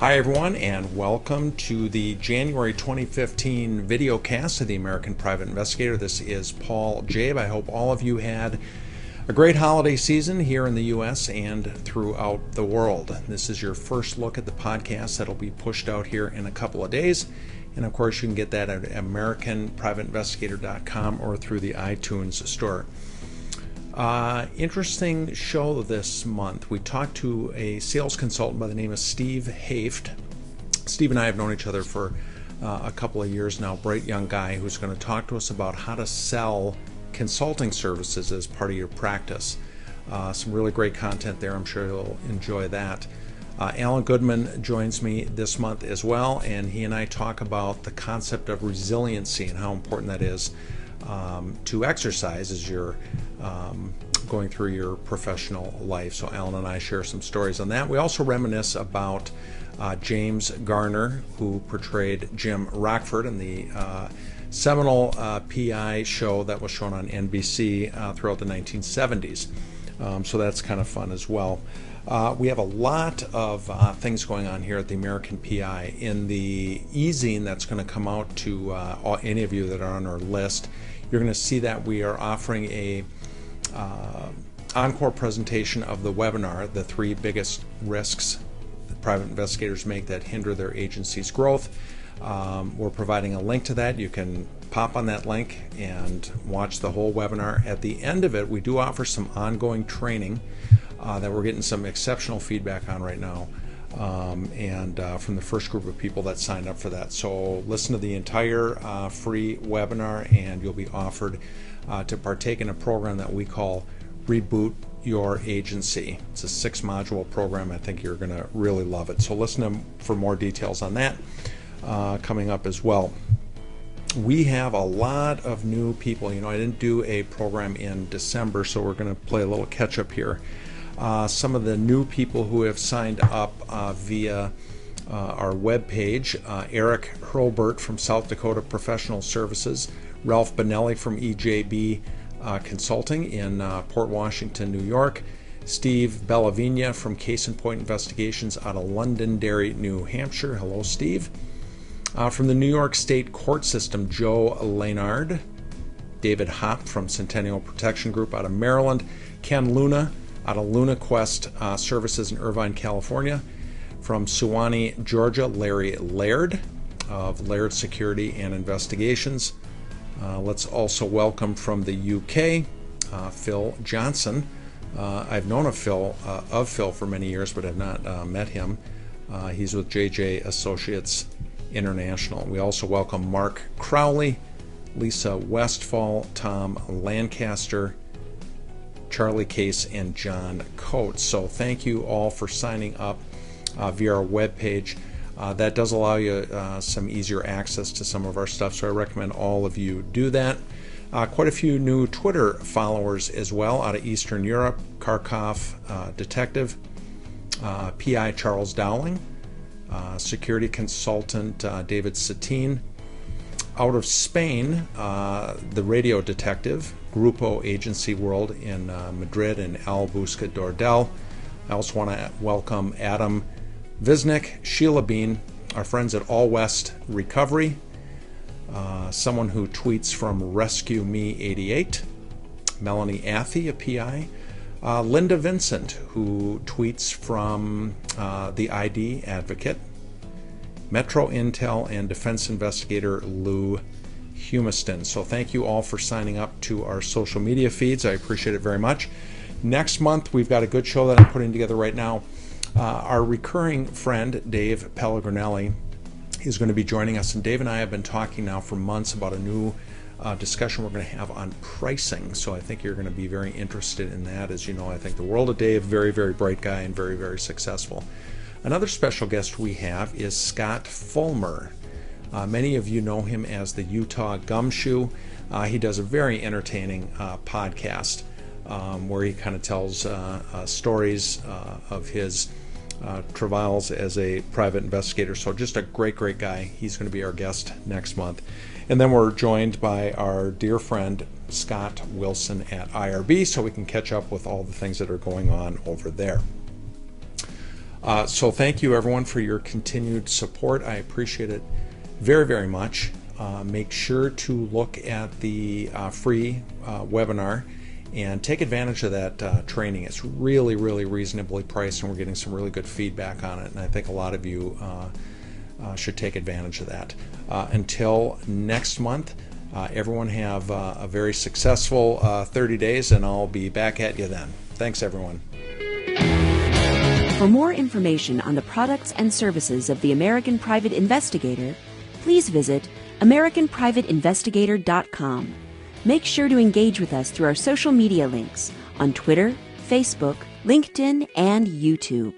Hi everyone, and welcome to the January 2015 videocast of the American Private Investigator. This is Paul Jaeb. I hope all of you had a great holiday season here in the U.S. and throughout the world. This is your first look at the podcast that'll be pushed out here in a couple of days. And of course, you can get that at AmericanPrivateInvestigator.com or through the iTunes store. Interesting show this month. We talked to a sales consultant by the name of Steve Haft. Steve and I have known each other for a couple of years now. Bright young guy who's going to talk to us about how to sell consulting services as part of your practice. Some really great content there. I'm sure you'll enjoy that. Alan Goodman joins me this month as well, and he and I talk about the concept of resiliency and how important that is to exercise as you're going through your professional life. So Alan and I share some stories on that. We also reminisce about James Garner, who portrayed Jim Rockford in the seminal PI show that was shown on NBC throughout the 1970s. So that's kind of fun as well. We have a lot of things going on here at the American PI. In the e-zine that's going to come out to any of you that are on our list, you're going to see that we are offering a encore presentation of the webinar, the 3 biggest risks that private investigators make that hinder their agency's growth. We're providing a link to that. You can pop on that link and watch the whole webinar. At the end of it, we do offer some ongoing training that we're getting some exceptional feedback on right now, and from the first group of people that signed up for that. So listen to the entire free webinar, and you'll be offered to partake in a program that we call Reboot Your Agency. It's a 6-module program. I think you're going to really love it. So listen for more details on that coming up as well. We have a lot of new people. You know, I didn't do a program in December, so we're going to play a little catch up here. Some of the new people who have signed up via our webpage: Eric Hurlbert from South Dakota Professional Services, Ralph Benelli from EJB Consulting in Port Washington, New York, Steve Bellavigna from Case and Point Investigations out of Londonderry, New Hampshire. Hello, Steve. From the New York State Court System, Joe Laynard, David Hopp from Centennial Protection Group out of Maryland, Ken Luna out of Luna Quest Services in Irvine, California. From Suwanee, Georgia, Larry Laird of Laird Security and Investigations. Let's also welcome from the UK, Phil Johnson. I've known of Phil for many years, but have not met him. He's with JJ Associates International. We also welcome Mark Crowley, Lisa Westfall, Tom Lancaster, Charlie Case, and John Coates. So thank you all for signing up via our webpage. That does allow you some easier access to some of our stuff, so I recommend all of you do that. Quite a few new Twitter followers as well out of Eastern Europe: Kharkov Detective, PI Charles Dowling, security consultant David Satine. Out of Spain, the radio detective, Grupo Agency World in Madrid, and Al Busca Dordel. I also want to welcome Adam Visnik, Sheila Bean, our friends at All West Recovery, someone who tweets from Rescue Me 88, Melanie Athy, a PI, Linda Vincent, who tweets from the ID Advocate, Metro Intel, and defense investigator Lou Humiston. So thank you all for signing up to our social media feeds. I appreciate it very much. Next month, we've got a good show that I'm putting together right now. Our recurring friend, Dave Pellegrinelli, is going to be joining us. And Dave and I have been talking now for months about a new discussion we're going to have on pricing. So I think you're going to be very interested in that. As you know, I think the world of Dave, very, very bright guy and very, very successful. Another special guest we have is Scott Fulmer. Many of you know him as the Utah Gumshoe. He does a very entertaining podcast where he kind of tells stories of his travails as a private investigator. So just a great, great guy. He's going to be our guest next month. And then we're joined by our dear friend Scott Wilson at IRB, so we can catch up with all the things that are going on over there. So thank you, everyone, for your continued support. I appreciate it very, very much. Make sure to look at the free webinar and take advantage of that training. It's really, really reasonably priced, and we're getting some really good feedback on it, and I think a lot of you should take advantage of that. Until next month, everyone have a very successful 30 days, and I'll be back at you then. Thanks, everyone. For more information on the products and services of the American Private Investigator, please visit AmericanPrivateInvestigator.com. Make sure to engage with us through our social media links on Twitter, Facebook, LinkedIn, and YouTube.